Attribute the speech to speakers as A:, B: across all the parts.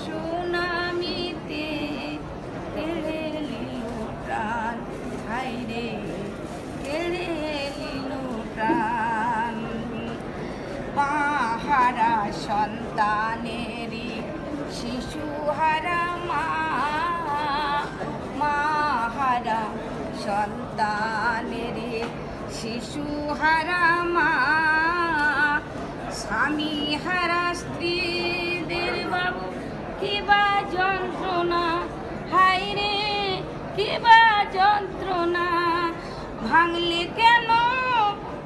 A: সুনামিতে কেড়ে নিল প্রাণ, হায়রে কেড়ে নিল প্রাণ। মাহারা সন্তানেরই শিশুহারা মা, মাহারা সন্তানেরই শিশুহারা মা, স্বামী হারা স্ত্রীদের বাবু কিবা যন্ত্রণা, হায়রে কিবা যন্ত্রণা। ভাঙলে কেন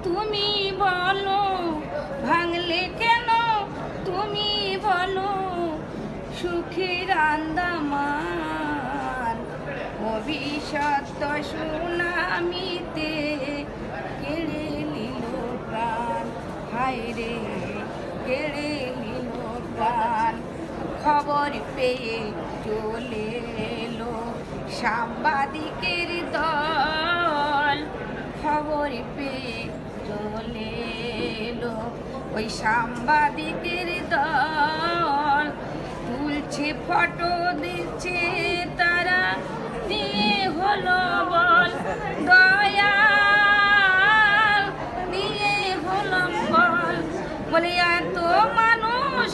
A: তুমি বলো, ভাঙলে কেন তুমি বলো, সুখের আন্দামান ভবিষ্যৎ সুনামিতে কেড়ে নিল প্রাণ, হায়রে কেড়ে নিল প্রাণ। খবর পেয়ে চলে এলো সাংবাদিকের দল, খবর পেয়ে চলে এলো ওই সাংবাদিকের দল। তুলছে ফটো দিচ্ছে তারা, দিয়ে হলো বল দয়াল, দিয়ে হলো বল। বলে এত মানুষ